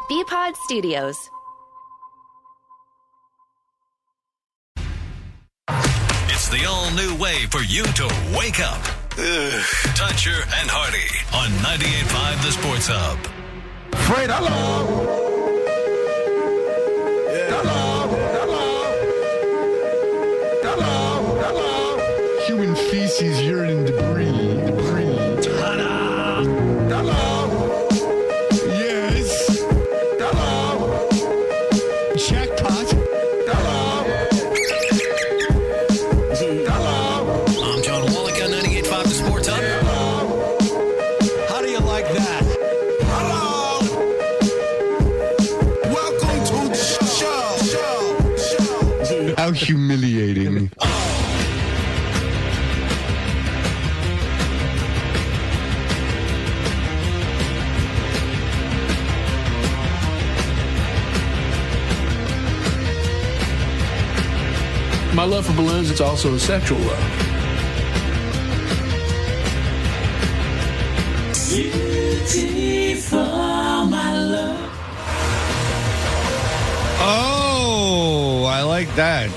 Beanpot Studios. It's the all-new way for you to wake up. Toucher and Hardy on 98.5 The Sports Hub. Fred, hello. Hello. Human feces, urine, and debris. Ta-da. Hello. Yes. Hello. Jackpot. Hello. Hello. I'm John Wallach on 98.5 The Sports Hub. Hello. How do you like that? Hello. Welcome to the show. How humiliating. My love for balloons, it's also a sexual love. Beautiful, my love. Oh, I like that.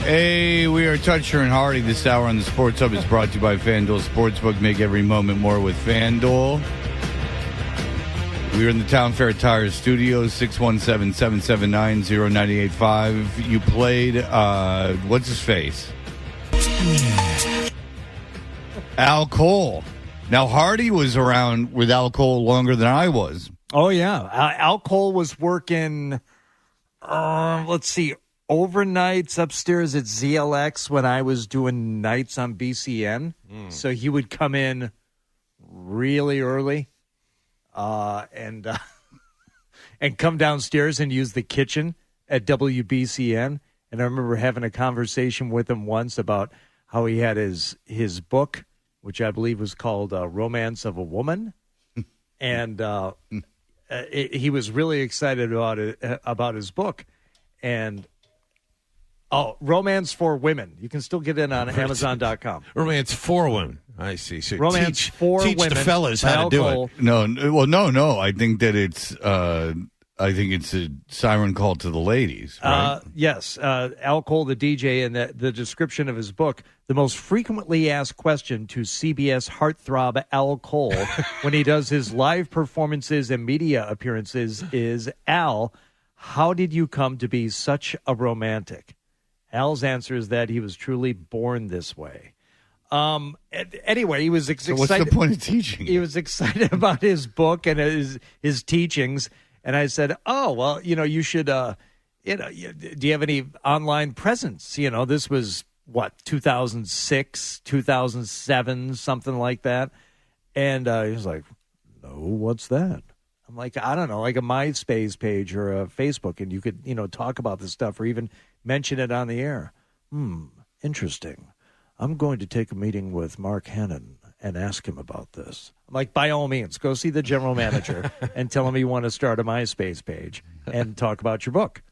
Hey, we are Toucher and Hardy. This hour on the Sports Hub is brought to you by FanDuel Sportsbook. Make every moment more with FanDuel. We are in the Town Fair Tire Studios, 617-779-0985. You played, what's his face? Al Cole. Now, Hardy was around with Al Cole longer than I was. Oh, yeah. Al Cole was working, overnights upstairs at ZLX when I was doing nights on BCN. So he would come in really early. And come downstairs and use the kitchen at WBCN. And I remember having a conversation with him once about how he had his book, which I believe was called Romance of a Woman. And he was really excited about his book. And Romance for Women. You can still get it on Amazon.com. Romance for women. I see. So Romance for teach Women. the fellas how to do it. No. I think that it's a siren call to the ladies, right? Yes. Al Cole, the DJ, and the description of his book, the most frequently asked question to CBS heartthrob Al Cole when he does his live performances and media appearances is, Al, how did you come to be such a romantic? Al's answer is that he was truly born this way. Anyway, he was excited. So what's the point of teaching? He was excited about his book and his teachings. And I said, oh, well, you should, do you have any online presence? This was, 2006, 2007, something like that. And he was like, no, what's that? I'm like, I don't know, like a MySpace page or a Facebook, and you could, talk about this stuff or even mention it on the air. Interesting. I'm going to take a meeting with Mark Hannon and ask him about this. I'm like, by all means, go see the general manager and tell him you want to start a MySpace page and talk about your book.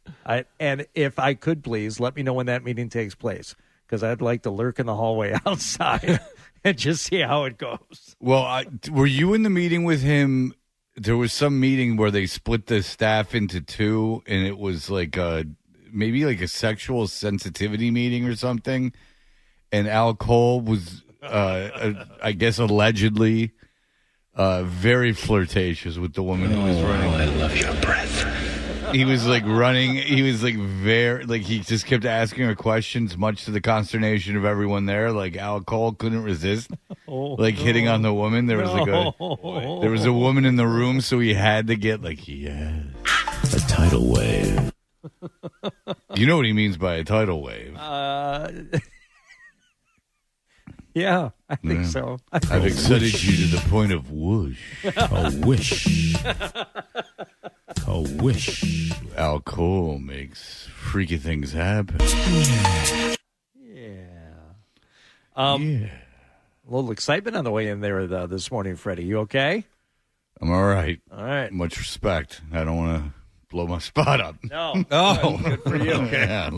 And if I could, please, let me know when that meeting takes place, because I'd like to lurk in the hallway outside and just see how it goes. Well, were you in the meeting with him? There was some meeting where they split the staff into two, and it was like maybe like a sexual sensitivity meeting or something. And Al Cole was, I guess, allegedly very flirtatious with the woman who was running. I love your breath. He was like running. He was like he just kept asking her questions, much to the consternation of everyone there. Like Al Cole couldn't resist, hitting on the woman. There was a woman in the room, so he had to get a tidal wave. You know what he means by a tidal wave? Yeah, I think so. I've excited you to the point of whoosh. A wish. A wish. Al Cole makes freaky things happen. Yeah. A little excitement on the way in there this morning, Freddie. You okay? I'm all right. All right. Much respect. I don't want to blow my spot up. No. Oh. Good for you. Yeah.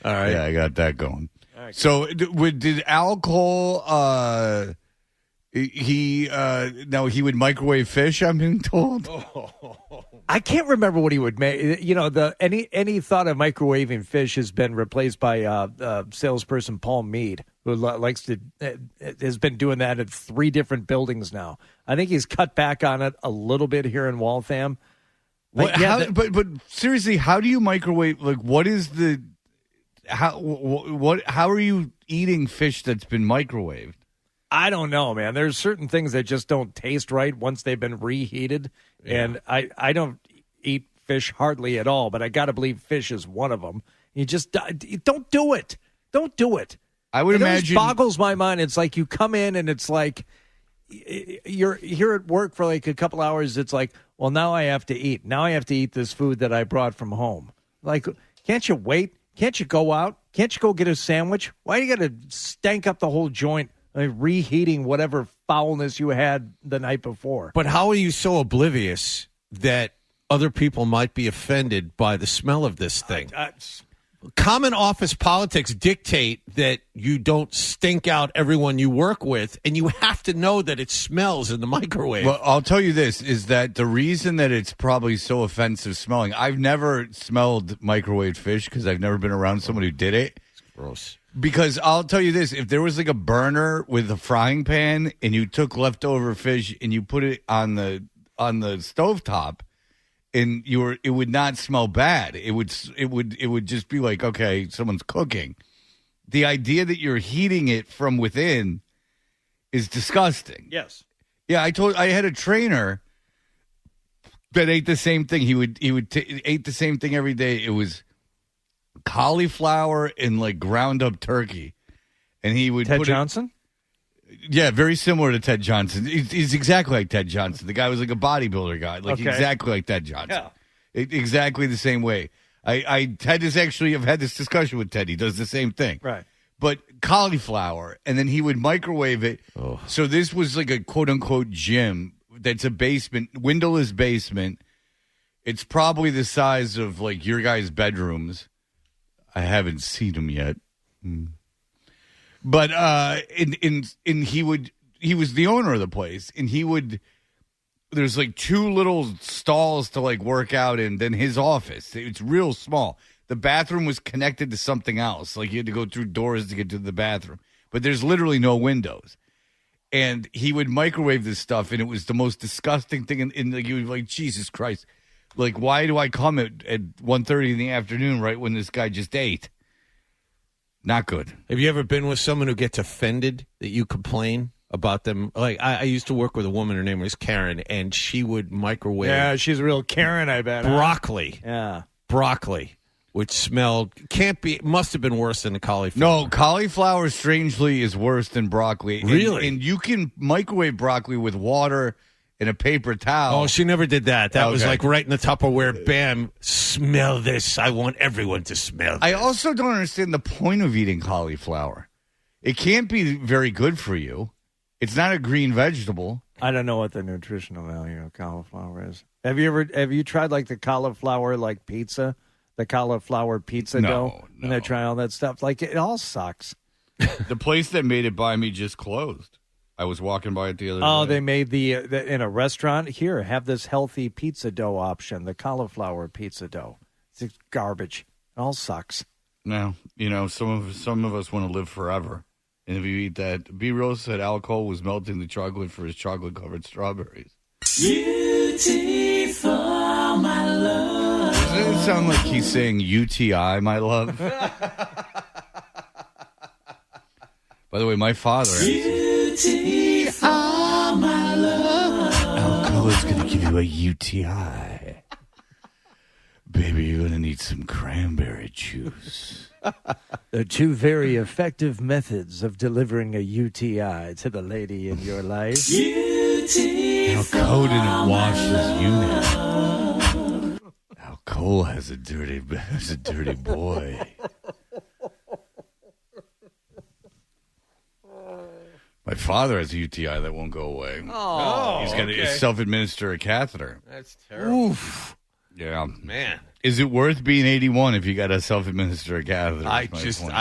All right. Yeah, I got that going. All right. So did Al Cole, Now he would microwave fish, I'm being told. I can't remember what he would make. You know, any thought of microwaving fish has been replaced by salesperson Paul Mead, who has been doing that at 3 different buildings now. I think he's cut back on it a little bit here in Waltham. But seriously, how do you microwave? Like, what is the how are you eating fish that's been microwaved? I don't know, man. There's certain things that just don't taste right once they've been reheated. Yeah. And I don't eat fish hardly at all, but I got to believe fish is one of them. You just don't do it. Don't do it. I would imagine. It boggles my mind. It's like you come in and it's like you're here at work for like a couple hours. It's like, well, now I have to eat. Now I have to eat this food that I brought from home. Like, can't you wait? Can't you go out? Can't you go get a sandwich? Why do you got to stank up the whole joint? Reheating whatever foulness you had the night before. But how are you so oblivious that other people might be offended by the smell of this thing? Common office politics dictate that you don't stink out everyone you work with, and you have to know that it smells in the microwave. Well, I'll tell you this, is that the reason that it's probably so offensive smelling, I've never smelled microwaved fish because I've never been around someone who did it. It's gross. Because I'll tell you this, if there was like a burner with a frying pan and you took leftover fish and you put it on the stovetop and it would not smell bad. It would just be like, okay, someone's cooking. The idea that you're heating it from within is disgusting. Yes. Yeah, I had a trainer that ate the same thing. He ate the same thing every day. It was cauliflower and like ground up turkey, and he would Ted Johnson. Yeah, very similar to Ted Johnson. He's exactly like Ted Johnson. The guy was like a bodybuilder guy, like exactly like Ted Johnson. Yeah, exactly the same way. I've had this discussion with Ted. He does the same thing, right? But cauliflower, and then he would microwave it. Oh. So this was like a quote unquote gym that's a basement, windowless basement. It's probably the size of like your guys' bedrooms. I haven't seen him yet, but he was the owner of the place, and there's like 2 little stalls to like work out in, then his office. It's real small. The bathroom was connected to something else, like you had to go through doors to get to the bathroom, but there's literally no windows. And he would microwave this stuff, and it was the most disgusting thing. And like, you were like, Jesus Christ. Like, why do I come at 1:30 in the afternoon right when this guy just ate? Not good. Have you ever been with someone who gets offended that you complain about them? Like, I used to work with a woman, her name was Karen, and she would microwave. Yeah, she's a real Karen, I bet. Broccoli. Yeah. Broccoli, which smelled, must have been worse than the cauliflower. No, cauliflower, strangely, is worse than broccoli. Really? And you can microwave broccoli with water in a paper towel. Oh, she never did that. That was like right in the Tupperware. Bam, smell this. I want everyone to smell this. I also don't understand the point of eating cauliflower. It can't be very good for you. It's not a green vegetable. I don't know what the nutritional value of cauliflower is. Have you tried like the cauliflower like pizza? The cauliflower pizza dough? No. And they're trying all that stuff. Like, it all sucks. The place that made it by me just closed. I was walking by it the other day. Oh, they made the in a restaurant. Here, have this healthy pizza dough option, the cauliflower pizza dough. It's garbage. It all sucks. No, some of us want to live forever. And if you eat that, B. Rose said alcohol was melting the chocolate for his chocolate-covered strawberries. Beautiful, my love. Doesn't it sound like he's saying UTI, my love? By the way, my father... Beautiful, my love. Alcohol is going to give you a UTI. Baby, you're going to need some cranberry juice. There are 2 very effective methods of delivering a UTI to the lady in your life. How Cole didn't wash his unit. How Cole has a dirty boy. My father has a UTI that won't go away. Oh, he's got to self-administer a catheter. That's terrible. Oof. Yeah, man. Is it worth being 81 if you got to self-administer a catheter? I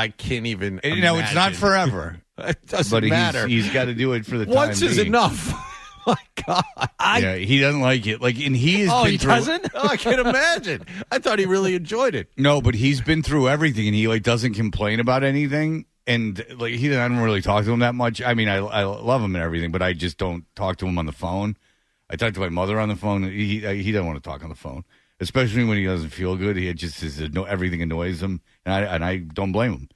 can't even. It's not forever. It doesn't but matter. he's got to do it for the time Once is being. enough. My God. Yeah, he doesn't like it. Like, and he has Oh, been he through, doesn't? Oh, I can imagine. I thought he really enjoyed it. No, but he's been through everything, and he like doesn't complain about anything. And like I don't really talk to him that much. I mean, I love him and everything, but I just don't talk to him on the phone. I talk to my mother on the phone. He doesn't want to talk on the phone, especially when he doesn't feel good. He just everything annoys him, and I don't blame him.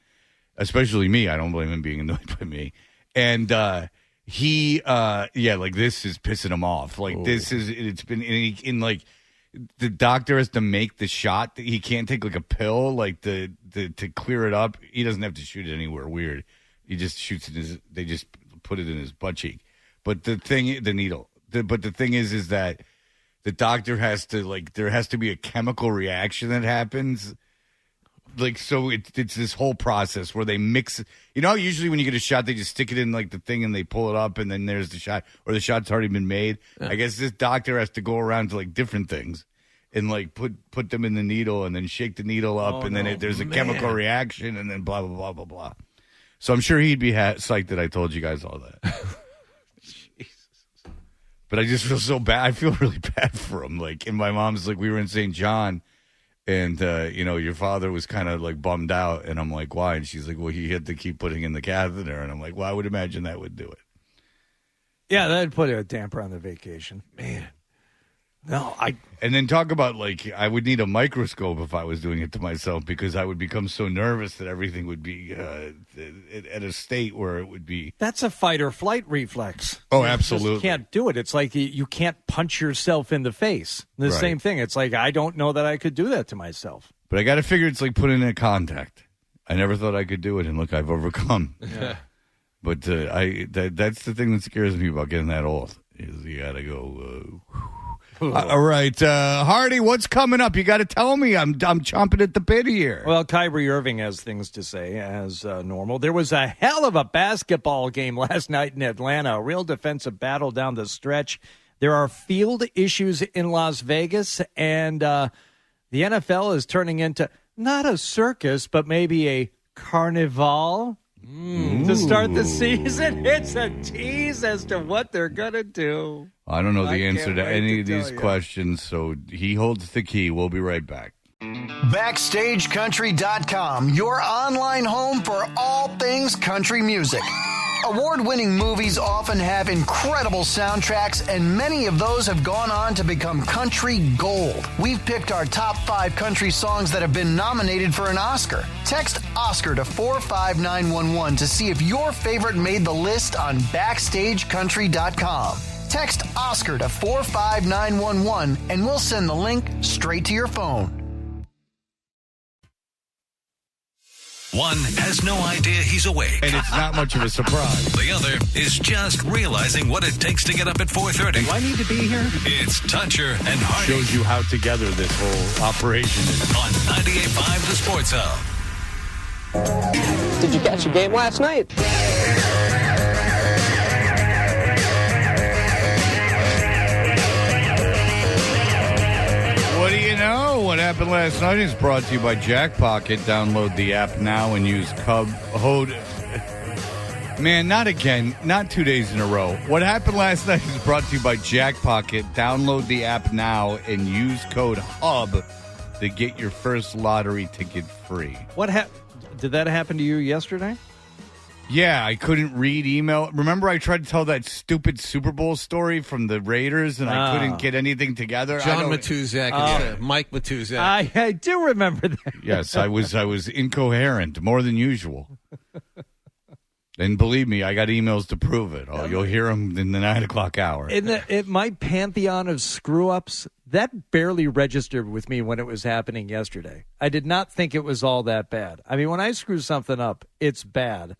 Especially me, I don't blame him being annoyed by me. And like this is pissing him off. Like it's been in like. The doctor has to make the shot. He can't take like a pill, like to clear it up. He doesn't have to shoot it anywhere weird. He just shoots it. They just put it in his butt cheek. But the needle. But the thing is that the doctor has to there has to be a chemical reaction that happens. Like so, it's this whole process where they mix. You know, usually when you get a shot, they just stick it in like the thing and they pull it up, and then there's the shot, or the shot's already been made. Yeah. I guess this doctor has to go around to like different things and like put them in the needle and then shake the needle up, and then there's a chemical reaction, and then blah blah blah blah blah. So I'm sure he'd be psyched that I told you guys all that. Jesus. But I just feel so bad. I feel really bad for him. Like, and my mom's like, we were in St. John. And, your father was kind of like bummed out. And I'm like, why? And she's like, well, he had to keep putting in the catheter. And I'm like, well, I would imagine that would do it. Yeah, that'd put a damper on the vacation. Man. No, And then talk about, like, I would need a microscope if I was doing it to myself because I would become so nervous that everything would be at a state where it would be. That's a fight or flight reflex. Oh, absolutely. You just can't do it. It's like you can't punch yourself in the face. The same thing. It's like, I don't know that I could do that to myself. But I got to figure it's like putting in a contact. I never thought I could do it, and look, I've overcome. Yeah. But that's the thing that scares me about getting that old, is you got to go... all right, Hardy, what's coming up? You got to tell me. I'm chomping at the bit here. Well, Kyrie Irving has things to say, as normal. There was a hell of a basketball game last night in Atlanta, a real defensive battle down the stretch. There are field issues in Las Vegas, and the NFL is turning into not a circus, but maybe a carnival. To start the season. It's a tease as to what they're going to do. I don't know the answer to any of these questions, so he holds the key. We'll be right back. BackstageCountry.com, your online home for all things country music. Award-winning movies often have incredible soundtracks, and many of those have gone on to become country gold. We've picked our top 5 country songs that have been nominated for an Oscar. Text Oscar to 45911 to see if your favorite made the list on BackstageCountry.com. Text Oscar to 45911 and we'll send the link straight to your phone. One has no idea he's awake. And it's not much of a surprise. The other is just realizing what it takes to get up at 4:30. Do I need to be here? It's Toucher and Hardy. Shows you how together this whole operation is. On 98.5 The Sports Hub. Did you catch the game last night? What do you know? What happened last night is brought to you by Jackpocket. Download the app now and use code. Man, not again. Not 2 days in a row. What happened last night is brought to you by Jackpocket. Download the app now and use code HUB to get your first lottery ticket free. Did that happen to you yesterday? Yeah, I couldn't read email. Remember I tried to tell that stupid Super Bowl story from the Raiders, and I couldn't get anything together? John Matuzak, Mike Matuzak. I do remember that. Yes, I was incoherent, more than usual. And believe me, I got emails to prove it. Oh, you'll hear them in the 9 o'clock hour. In my pantheon of screw-ups, that barely registered with me when it was happening yesterday. I did not think it was all that bad. I mean, when I screw something up, it's bad.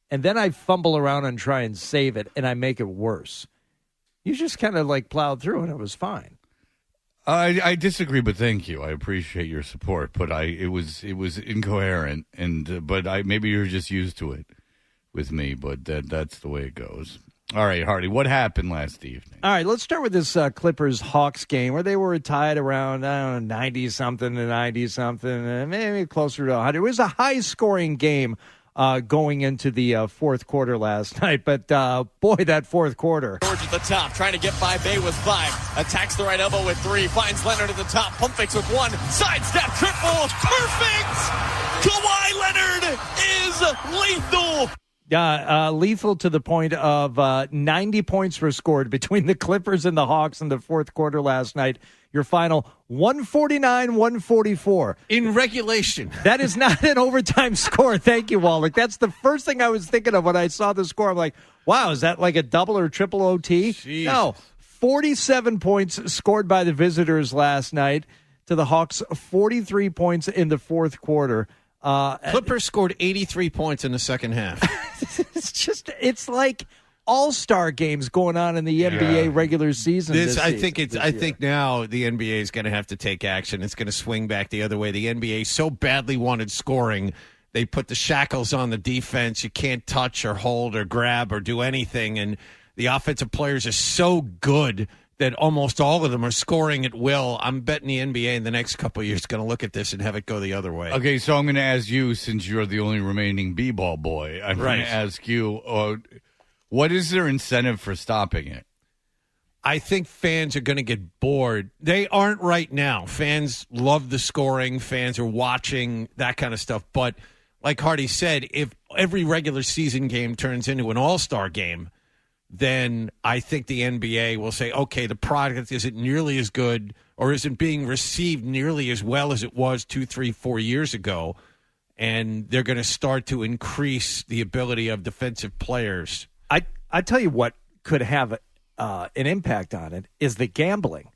And then I fumble around and try and save it, and I make it worse. You just kind of like plowed through, and it was fine. I disagree, but thank you. I appreciate your support, but it was incoherent, but maybe you're just used to it with me. But that's the way it goes. All right, Hardy, what happened last evening? All right, let's start with this Clippers-Hawks game where they were tied around 90-something to 90-something, maybe closer to 100. It was a high-scoring game going into the fourth quarter last night. But, boy, that fourth quarter. George at the top, trying to get by Bay with 5. Attacks the right elbow with 3. Finds Leonard at the top. Pump fakes with 1. Sidestep triple. Perfect! Kawhi Leonard is lethal. Lethal to the point of 90 points were scored between the Clippers and the Hawks in the fourth quarter last night. Your final 149-144. In regulation. That is not an overtime score. Thank you, Wallach. That's the first thing I was thinking of when I saw the score. I'm like, wow, is that like a double or triple OT? Jeez. No. 47 points scored by the visitors last night to the Hawks, 43 points in the fourth quarter. Clippers scored 83 points in the second half. It's like all-star games going on in the NBA regular season. I think now the NBA is going to have to take action. It's going to swing back the other way. The NBA so badly wanted scoring. They put the shackles on the defense. You can't touch or hold or grab or do anything. And the offensive players are so good that almost all of them are scoring at will. I'm betting the NBA in the next couple of years is going to look at this and have it go the other way. Okay, so I'm going to ask you, since you're the only remaining B-ball boy, I'm going to ask you, what is their incentive for stopping it? I think fans are going to get bored. They aren't right now. Fans love the scoring. Fans are watching, that kind of stuff. But like Hardy said, if every regular season game turns into an all-star game, then I think the NBA will say, okay, the product isn't nearly as good or isn't being received nearly as well as it was 2, 3, 4 years ago, and they're going to start to increase the ability of defensive players. I tell you what could have an impact on it is the gambling.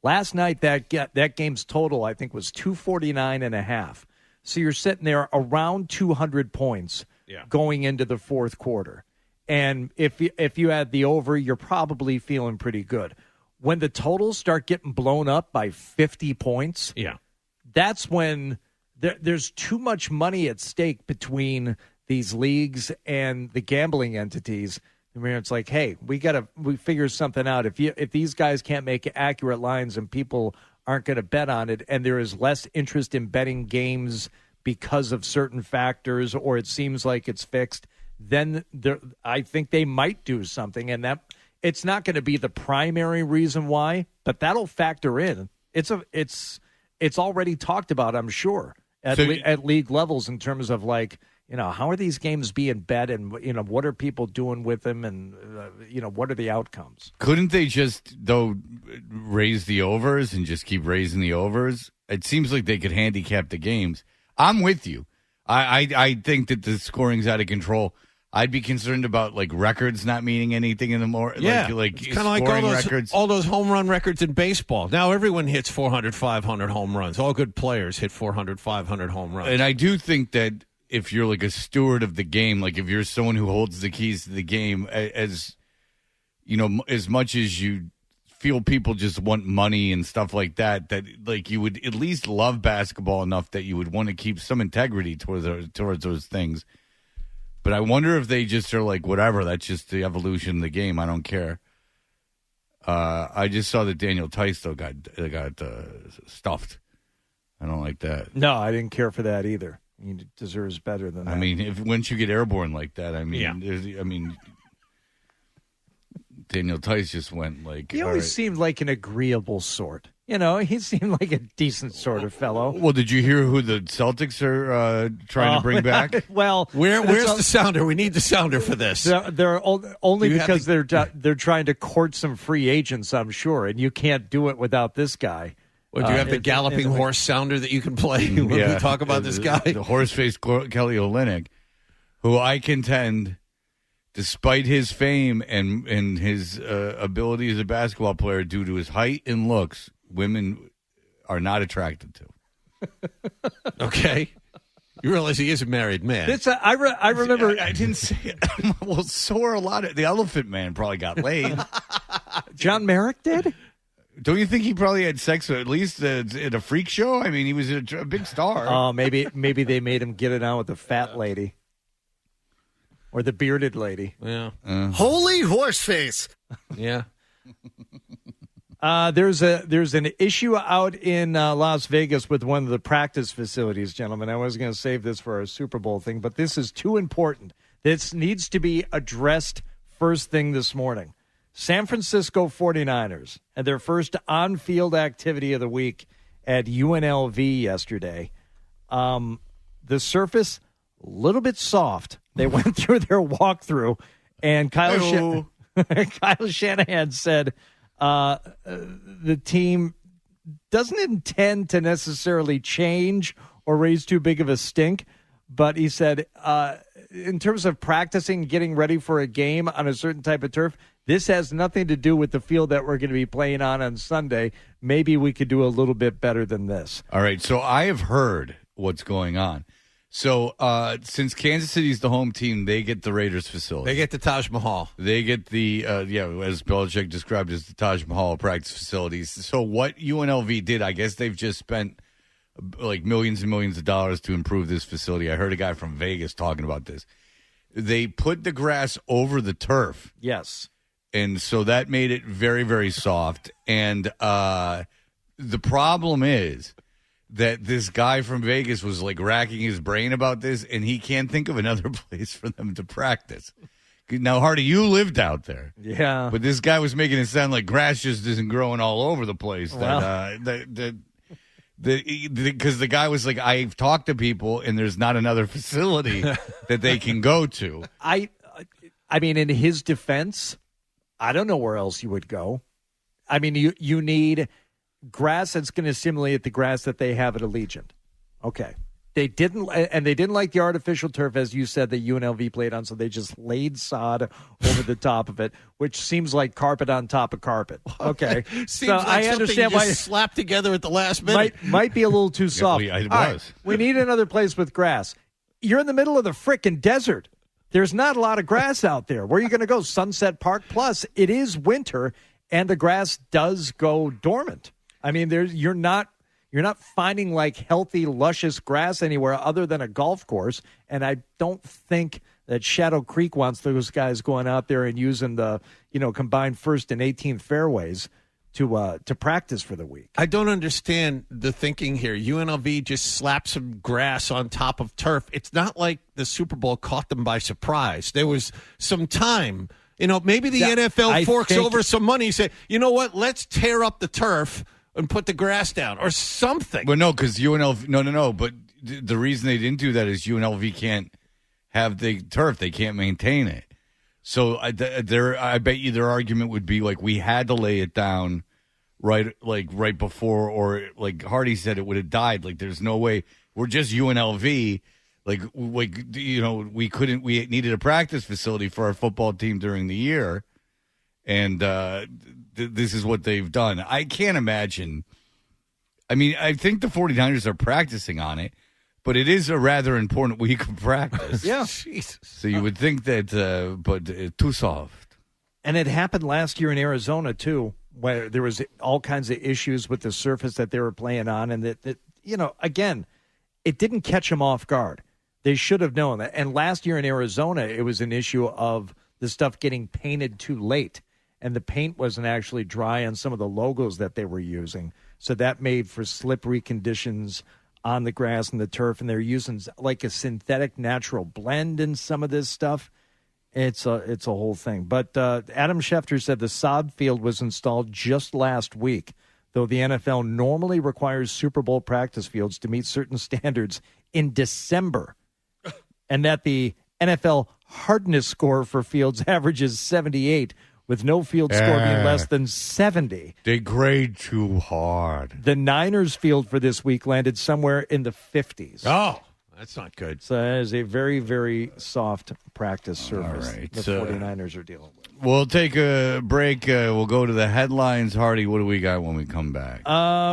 Last night, that game's total, I think, was 249.5. So you're sitting there around 200 points going into the fourth quarter. And if you had the over, you're probably feeling pretty good. When the totals start getting blown up by 50 points, that's when there's too much money at stake between these leagues and the gambling entities. I mean, it's like, hey, we figure something out. If these guys can't make accurate lines and people aren't going to bet on it, and there is less interest in betting games because of certain factors, or it seems like it's fixed, then I think they might do something, and that it's not going to be the primary reason why, but that'll factor in. It's already talked about, I'm sure, at league levels in terms of like, how are these games being bet, and what are people doing with them, and what are the outcomes? Couldn't they just raise the overs and just keep raising the overs? It seems like they could handicap the games. I'm with you. I think that the scoring's out of control. I'd be concerned about like records not meaning anything anymore. Yeah, like it's kind of like all those home run records in baseball. Now everyone hits 400, 500 home runs. All good players hit 400, 500 home runs. And I do think that if you're like a steward of the game, like if you're someone who holds the keys to the game, as much as you feel people just want money and stuff like that, that like you would at least love basketball enough that you would want to keep some integrity towards those things. But I wonder if they just are like, whatever, that's just the evolution of the game. I don't care. I just saw that Daniel Tice, though, got stuffed. I don't like that. No, I didn't care for that either. He deserves better than that. I mean, once you get airborne like that, Daniel Tice just went like... He always seemed like an agreeable sort. He seemed like a decent sort of fellow. Well, did you hear who the Celtics are trying to bring back? Well, where's the sounder? We need the sounder for this. They're only because they're trying to court some free agents, I'm sure, and you can't do it without this guy. Well, do you have the galloping horse sounder that you can play when we talk about this guy? The horse-faced Kelly Olynyk, who I contend, despite his fame and his ability as a basketball player due to his height and looks, women are not attracted to. Okay. You realize he is a married man. I remember... I didn't say it. Well, so are a lot of... The Elephant Man probably got laid. John Merrick did? Don't you think he probably had sex at least at a freak show? I mean, he was a big star. Oh, maybe they made him get it on with the fat lady. Or the bearded lady. Yeah. Holy horse face. Yeah. There's an issue out in Las Vegas with one of the practice facilities, gentlemen. I was going to save this for our Super Bowl thing, but this is too important. This needs to be addressed first thing this morning. San Francisco 49ers had their first on-field activity of the week at UNLV yesterday. The surface, a little bit soft. They went through their walkthrough, and Kyle Shanahan said the team doesn't intend to necessarily change or raise too big of a stink, but he said in terms of practicing, getting ready for a game on a certain type of turf, this has nothing to do with the field that we're going to be playing on Sunday. Maybe we could do a little bit better than this. All right, so I have heard what's going on. So since Kansas City's the home team, they get the Raiders facility. They get the Taj Mahal. They get the, as Belichick described as the Taj Mahal practice facilities. So what UNLV did, I guess they've just spent like millions and millions of dollars to improve this facility. I heard a guy from Vegas talking about this. They put the grass over the turf. Yes. And so that made it very, very soft. And the problem is that this guy from Vegas was like racking his brain about this, and he can't think of another place for them to practice. Now, Hardy, you lived out there. Yeah. But this guy was making it sound like grass just isn't growing all over the place. Well. Because the guy was like, I've talked to people, and there's not another facility that they can go to. I mean, in his defense, I don't know where else you would go. I mean, you need grass that's going to simulate the grass that they have at Allegiant. Okay. They didn't like the artificial turf, as you said, that UNLV played on, so they just laid sod over the top of it, which seems like carpet on top of carpet. Okay. Seems so like I understand why slapped together at the last minute. Might be a little too soft. Yeah, it was. All right, we need another place with grass. You're in the middle of the frickin' desert. There's not a lot of grass out there. Where are you going to go? Sunset Park? Plus, it is winter, and the grass does go dormant. I mean, you're not finding like healthy, luscious grass anywhere other than a golf course. And I don't think that Shadow Creek wants those guys going out there and using the combined first and 18th fairways to practice for the week. I don't understand the thinking here. UNLV just slapped some grass on top of turf. It's not like the Super Bowl caught them by surprise. There was some time. Maybe the NFL forks over some money. Say, you know what? Let's tear up the turf and put the grass down or something. Well, no, because UNLV, no. But the reason they didn't do that is UNLV can't have the turf. They can't maintain it. So I bet you their argument would be like, we had to lay it down right before, or like Hardy said, it would have died. Like, there's no way. We're just UNLV. We needed a practice facility for our football team during the year. And this is what they've done. I can't imagine. I mean, I think the 49ers are practicing on it, but it is a rather important week of practice. Yeah. Jesus. So you would think that, but too soft. And it happened last year in Arizona, too, where there was all kinds of issues with the surface that they were playing on. And that again, it didn't catch them off guard. They should have known that. And last year in Arizona, it was an issue of the stuff getting painted too late. And the paint wasn't actually dry on some of the logos that they were using. So that made for slippery conditions on the grass and the turf. And they're using like a synthetic natural blend in some of this stuff. It's a whole thing. But Adam Schefter said the sod field was installed just last week, though the NFL normally requires Super Bowl practice fields to meet certain standards in December. And that the NFL hardness score for fields averages 78, with no field score being less than 70. They grade too hard. The Niners field for this week landed somewhere in the 50s. Oh, that's not good. So that is a very, very soft practice surface right. the 49ers are dealing with. We'll take a break. We'll go to the headlines. Hardy, what do we got when we come back?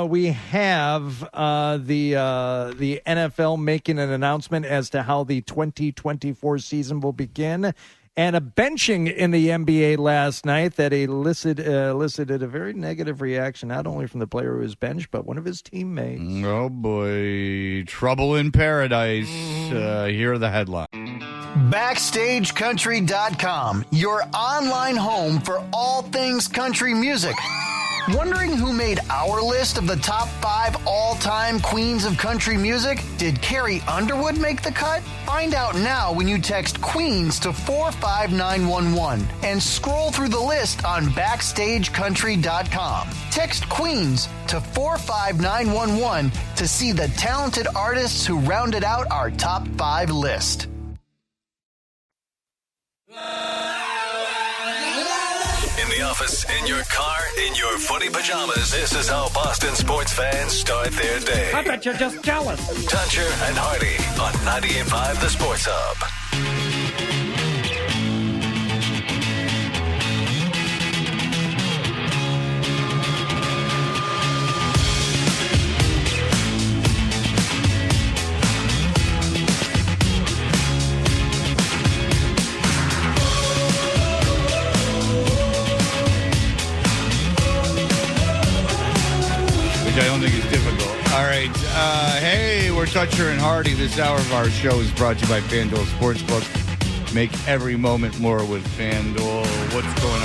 We have the NFL making an announcement as to how the 2024 season will begin. And a benching in the NBA last night that elicited a very negative reaction, not only from the player who was benched, but one of his teammates. Oh, boy. Trouble in paradise. Here are the headlines. BackstageCountry.com, your online home for all things country music. Wondering who made our list of the top 5 all-time queens of country music? Did Carrie Underwood make the cut? Find out now when you text Queens to 45911 and scroll through the list on BackstageCountry.com. Text Queens to 45911 to see the talented artists who rounded out our top 5 list. In the office, in your car, in your footy pajamas, this is how Boston sports fans start their day. I bet you're just jealous. Tuncher and Hardy on 98.5 The Sports Hub. I don't think it's difficult. All right. Hey, we're Toucher and Hardy. This hour of our show is brought to you by FanDuel Sportsbook. Make every moment more with FanDuel. What's going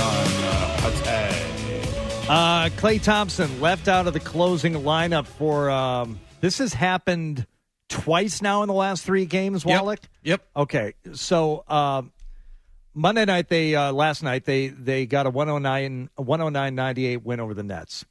on? Klay Thompson left out of the closing lineup for this has happened twice now in the last 3 games, Wallach? Yep. Okay. So Monday night, last night, they got a 109-98 win over the Nets.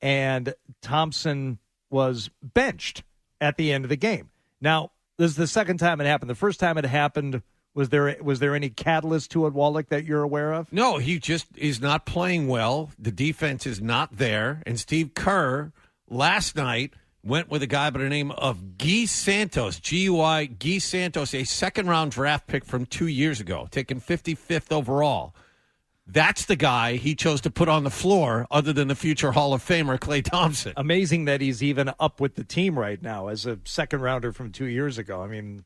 And Thompson was benched at the end of the game. Now, this is the second time it happened. The first time it happened, was there any catalyst to it, Wallach, that you're aware of? No, he just is not playing well. The defense is not there. And Steve Kerr last night went with a guy by the name of Guy Santos, G-U-I, Guy Santos, a second-round draft pick from 2 years ago, taken 55th overall. That's the guy he chose to put on the floor other than the future Hall of Famer, Klay Thompson. Amazing that he's even up with the team right now as a second-rounder from 2 years ago. I mean,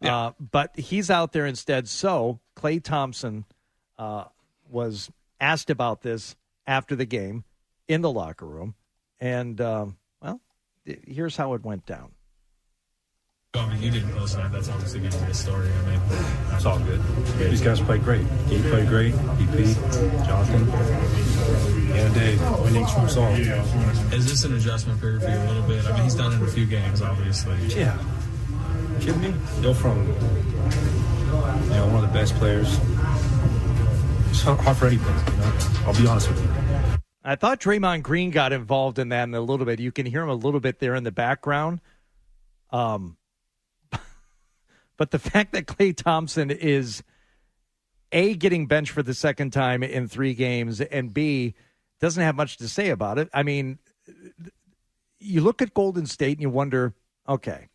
yeah. But he's out there instead. So Klay Thompson was asked about this after the game in the locker room. And, here's how it went down. I mean, you didn't post that. That's obviously going to be a story. I mean, it's all good. These guys played great. He played great. BP, Jonathan, and Dave. Winning from song. Is this an adjustment period for you a little bit? I mean, he's done it in a few games, obviously. Yeah. Kidding me? Go from one of the best players. It's hard for anybody. I'll be honest with you. I thought Draymond Green got involved in that in a little bit. You can hear him a little bit there in the background. But the fact that Klay Thompson is, A, getting benched for the second time in 3 games, and B, doesn't have much to say about it. I mean, you look at Golden State and you wonder, okay,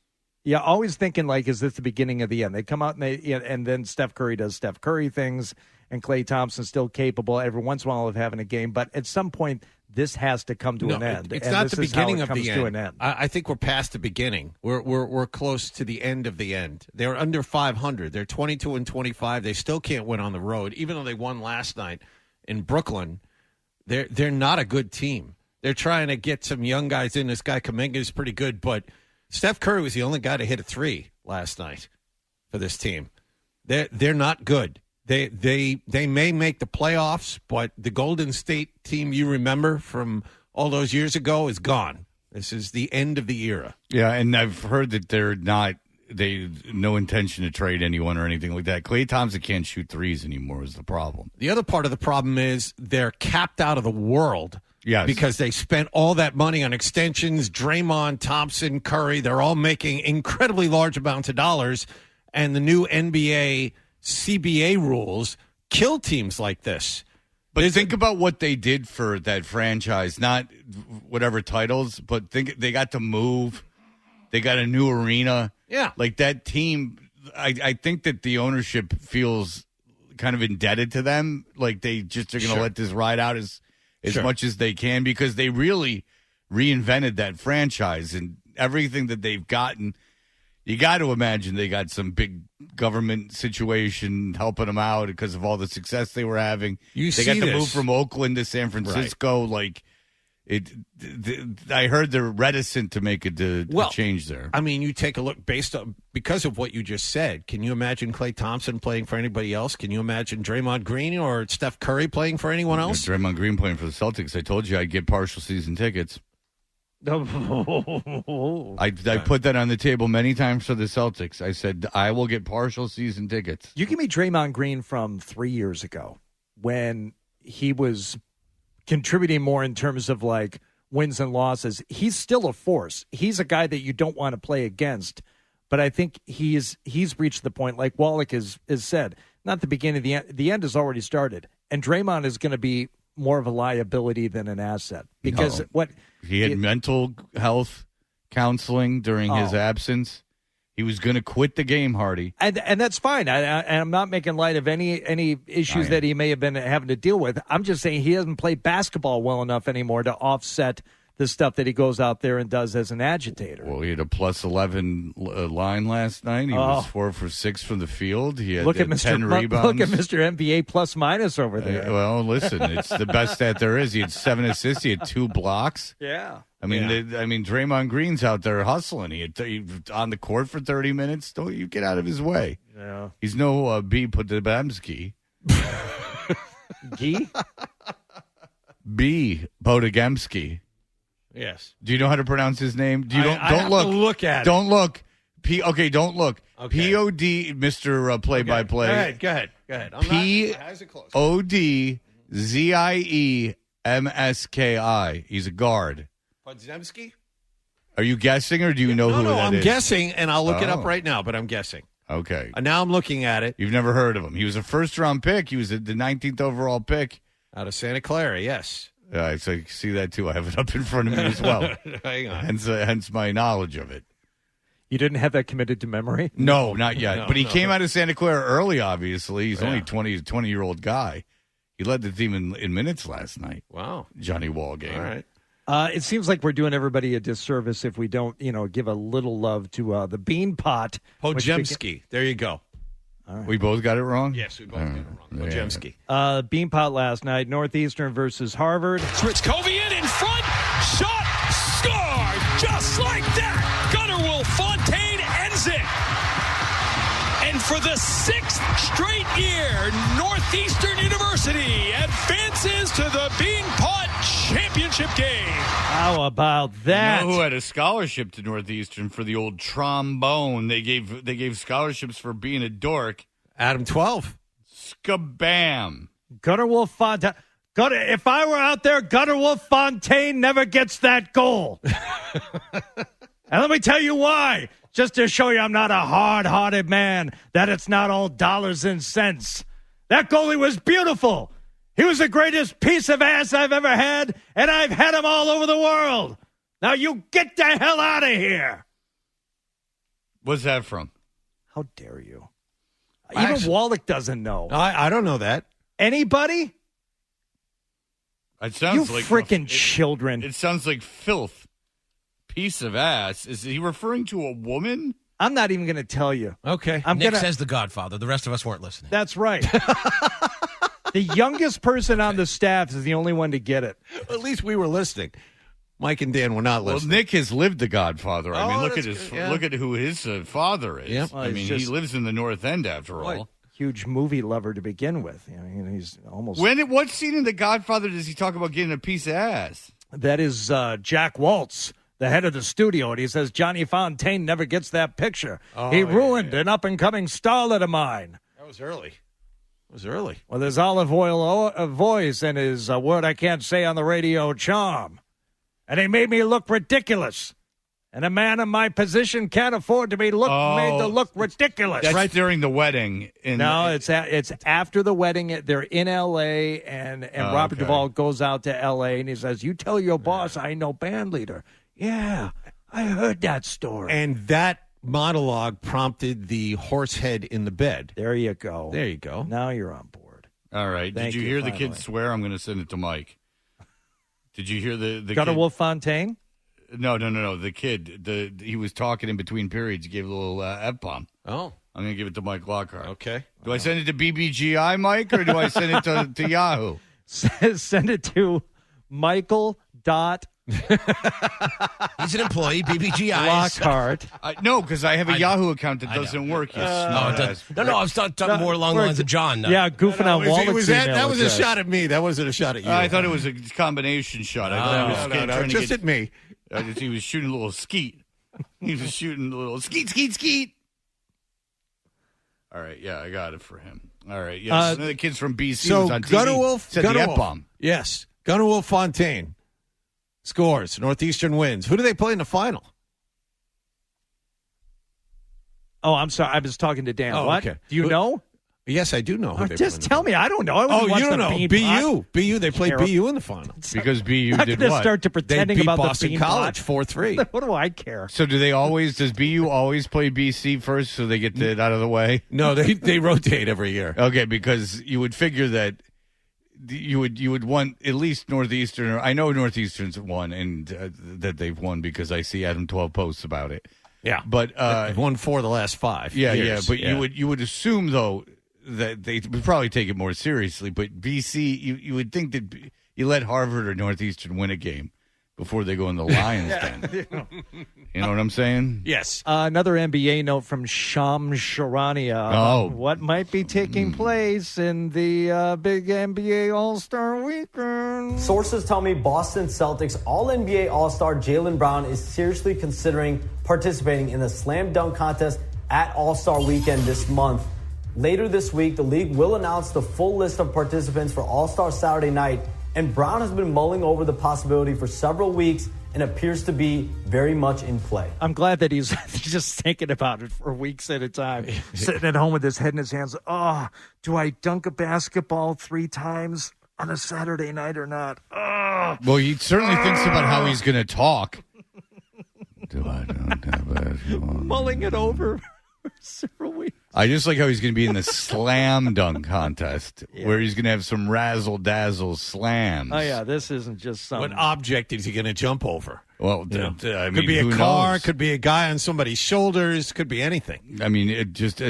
you're always thinking, like, is this the beginning of the end? They come out and then Steph Curry does Steph Curry things, and Klay Thompson's still capable every once in a while of having a game. But at some point, this has to come to an end. It's and not the beginning of the end. To an end. I think we're past the beginning. We're close to the end of the end. They're under 500. They're 22-25. They still can't win on the road, even though they won last night in Brooklyn. They're not a good team. They're trying to get some young guys in. This guy Kuminga is pretty good, but Steph Curry was the only guy to hit a 3 last night for this team. They're not good. They may make the playoffs, but the Golden State team you remember from all those years ago is gone. This is the end of the era. Yeah, and I've heard that they no intention to trade anyone or anything like that. Klay Thompson can't shoot threes anymore is the problem. The other part of the problem is they're capped out of the world. Yes. Because they spent all that money on extensions. Draymond, Thompson, Curry, they're all making incredibly large amounts of dollars, and the new NBA CBA rules kill teams like this. But think about what they did for that franchise, not whatever titles, but they got to move. They got a new arena. Yeah. Like that team, I think that the ownership feels kind of indebted to them. Like they just are going to let this ride out as much as they can because they really reinvented that franchise and everything that they've gotten. You got to imagine they got some big government situation helping them out because of all the success they were having. They got to move from Oakland to San Francisco. Right. Like I heard they're reticent to make a change there. I mean, you take a look because of what you just said. Can you imagine Klay Thompson playing for anybody else? Can you imagine Draymond Green or Steph Curry playing for anyone else? Draymond Green playing for the Celtics. I told you I'd get partial season tickets. I put that on the table many times for the Celtics. I said I will get partial season tickets. You give me Draymond Green from 3 years ago when he was contributing more in terms of like wins and losses. He's still a force. He's a guy that you don't want to play against. But I think he's reached the point, like Wallach has said, not the beginning, the end has already started. And Draymond is going to be more of a liability than an asset because he had mental health counseling during his absence. He was going to quit the game, Hardy, and that's fine. I'm not making light of any issues that he may have been having to deal with. I'm just saying he hasn't played basketball well enough anymore to offset the stuff that he goes out there and does as an agitator. Well, he had a plus 11 line last night. He was 4 for 6 from the field. He had 10 rebounds. Look at Mr. NBA plus minus over there. Well, listen, it's the best stat there is. He had 7 assists. He had 2 blocks. Yeah. I mean, Draymond Green's out there hustling. He on the court for 30 minutes. Don't you get out of his way. Yeah. He's no B. Podemski. Gee? B. Podegemski. Yes. Do you know how to pronounce his name? Do you don't have look. To look at don't it. Look. Don't look. Okay. P-O-D, Mr. Play-by-Play. Go ahead. P-O-D-Z-I-E-M-S-K-I. He's a guard. Podziemski? Are you guessing, or do you know who that is? No, I'm guessing, and I'll look it up right now, but I'm guessing. Okay. Now I'm looking at it. You've never heard of him. He was a first-round pick. He was the 19th overall pick. Out of Santa Clara, yes. So I see that, too. I have it up in front of me as well. Hang on. Hence my knowledge of it. You didn't have that committed to memory? No, not yet. But he came out of Santa Clara early, obviously. He's only 20-year-old guy. He led the team in minutes last night. Wow. Johnny Wall game. All right. It seems like we're doing everybody a disservice if we don't, give a little love to the Beanpot. Podziemski. There you go. All right. We both got it wrong? Yes, we both got it wrong. Podziemski. Beanpot last night, Northeastern versus Harvard. Ritzkovian in front. Shot. Score. Just like that. Gunnar Fontaine ends it. And for the 6th straight year, Northeastern University advances to the Beanpot championship game. How about that? You know who had a scholarship to Northeastern for the old trombone? They gave scholarships for being a dork. Adam 12. Skabam. Gunnar Fontaine. If I were out there, Gunnar Fontaine never gets that goal. And let me tell you why. Just to show you I'm not a hard-hearted man, that it's not all dollars and cents. That goalie was beautiful. He was the greatest piece of ass I've ever had, and I've had him all over the world. Now you get the hell out of here. What's that from? How dare you? Even Wallach doesn't know. I don't know that. Anybody? It sounds you like freaking children. It sounds like filth. Piece of ass. Is he referring to a woman? I'm not even going to tell you. Okay. Nick says The Godfather. The rest of us weren't listening. That's right. The youngest person on the staff is the only one to get it. At least we were listening. Mike and Dan were not listening. Well, Nick has lived The Godfather. I mean, look at who his father is. Yep. Well, I mean, he lives in the North End after all. Huge movie lover to begin with. He's almost. What scene in The Godfather does he talk about getting a piece of ass? That is Jack Waltz, the head of the studio, and he says Johnny Fontaine never gets that picture. He ruined an up-and-coming starlet of mine. That was early. With his olive oil voice and his word I can't say on the radio charm. And he made me look ridiculous. And a man in my position can't afford to be made to look ridiculous. That's right during the wedding. It's after the wedding. They're in L.A., and Robert Duvall goes out to L.A., and he says, you tell your boss I know band leader. Yeah, I heard that story. And that monologue prompted the horse head in the bed. There you go. Now you're on board. All right. Did you hear the kid swear? I'm going to send it to Mike. Did you hear the Gunnar kid? Wolf Fontaine? No. The kid. He was talking in between periods. He gave a little F-bomb. Oh. I'm going to give it to Mike Lockhart. Okay. Do I send it to BBGI, Mike, or do I send it to Yahoo? Send it to Michael.Lockhart Dot He's an employee, BBGI. Lockhart. No, because I have a Yahoo account that doesn't work. You No, smartass. I was talking more along the lines of John. Yeah, goofing on Wallet's that was a shot at me. That wasn't a shot at you. I thought it was a combination shot. I thought he was trying to just get, at me. He was shooting a little skeet. He was shooting a little skeet. All right, yeah, I got it for him. All right, yes. One of the kids from BC was on TV. Said the F-bomb. Yes, Gunnar Wolf Fontaine scores. Northeastern wins. Who do they play in the final? Oh, I'm sorry. I was talking to Dan. Oh, what? okay. Do you know? Yes, I do know who they just play. tell me. I don't know. I You don't know. Beanpot. BU. They played BU in the final. Because BU I'm did gonna what? start to They pretending beat about Boston the College 4-3. What do I care? So does BU always play BC first so they get it out of the way? No, they rotate every year. Okay, because you would figure that you would want at least Northeastern. Or I know Northeastern's won and that they've won because I see Adam 12 posts about it. Yeah, but they've won 4 of the last 5. Yeah, years. yeah. But you would assume though that they would probably take it more seriously. But BC, you would think that you let Harvard or Northeastern win a game before they go in the Lions den. You know what I'm saying? Yes. Another NBA note from Sham Sharania. Oh. What might be taking place in the big NBA All-Star Weekend? Sources tell me Boston Celtics All-NBA All-Star Jaylen Brown is seriously considering participating in the slam dunk contest at All-Star Weekend this month. Later this week, the league will announce the full list of participants for All-Star Saturday night, and Brown has been mulling over the possibility for several weeks and appears to be very much in play. I'm glad that he's just thinking about it for weeks at a time, sitting at home with his head in his hands. Oh, do I dunk a basketball 3 times on a Saturday night or not? Oh. Well, he certainly thinks about how he's going to talk. Do I dunk a basketball? Mulling it over for several weeks. I just like how he's going to be in the slam dunk contest where he's going to have some razzle-dazzle slams. Oh, yeah, this isn't just some... What object is he going to jump over? Well, I mean, could be a who car, knows? could be a guy on somebody's shoulders, could be anything. I mean, I just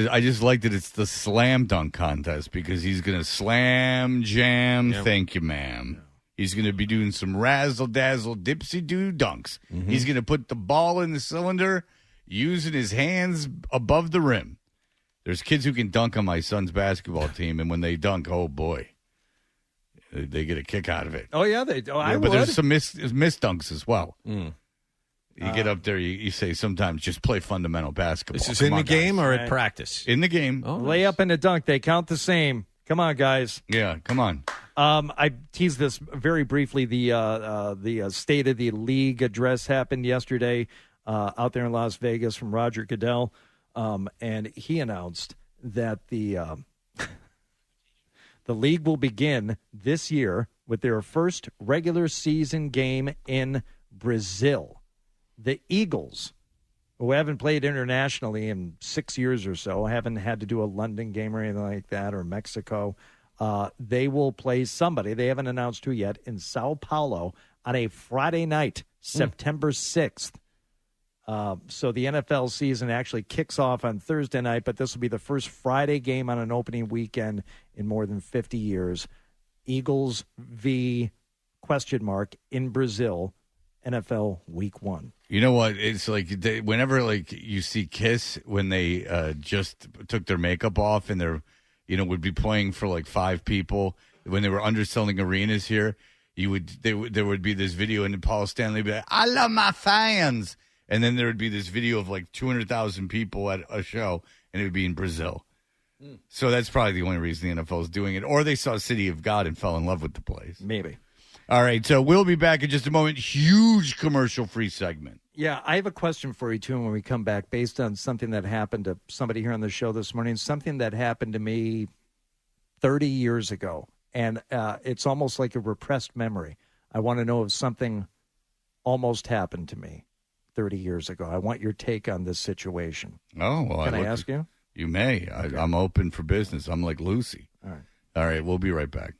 like that it's the slam dunk contest because he's going to slam jam. Yep. Thank you, ma'am. He's going to be doing some razzle-dazzle dipsy-doo dunks. Mm-hmm. He's going to put the ball in the cylinder using his hands above the rim. There's kids who can dunk on my son's basketball team, and when they dunk, oh, boy, they get a kick out of it. Oh, yeah, they do. I but would. there's some missed dunks as well. Mm. You get up there, you say sometimes just play fundamental basketball. This is Come in the on, game guys. or at practice? In the game. Oh, Lay up and a dunk, they count the same. Come on, guys. Yeah, come on. I teased this very briefly. The State of the League address happened yesterday out there in Las Vegas from Roger Goodell, and he announced that the league will begin this year with their first regular season game in Brazil. The Eagles, who haven't played internationally in 6 years or so, haven't had to do a London game or anything like that, or Mexico. They will play somebody, they haven't announced who yet, in Sao Paulo on a Friday night, September 6th. So the NFL season actually kicks off on Thursday night, but this will be the first Friday game on an opening weekend in more than 50 years. Eagles v. ? in Brazil, NFL Week 1. You know what? It's like whenever like you see Kiss when they just took their makeup off and they're would be playing for like 5 people when they were underselling arenas here. There would be this video and Paul Stanley would be like, "I love my fans," and then there would be this video of like 200,000 people at a show, and it would be in Brazil. So that's probably the only reason the NFL is doing it, or they saw City of God and fell in love with the place. Maybe. All right, so we'll be back in just a moment. Huge commercial-free segment. Yeah, I have a question for you, too, when we come back, based on something that happened to somebody here on the show this morning, something that happened to me 30 years ago, and it's almost like a repressed memory. I want to know if something almost happened to me 30 years ago. I want your take on this situation. Oh, well. Can I ask you? You may. Okay. I'm open for business. I'm like Lucy. All right. All right, we'll be right back.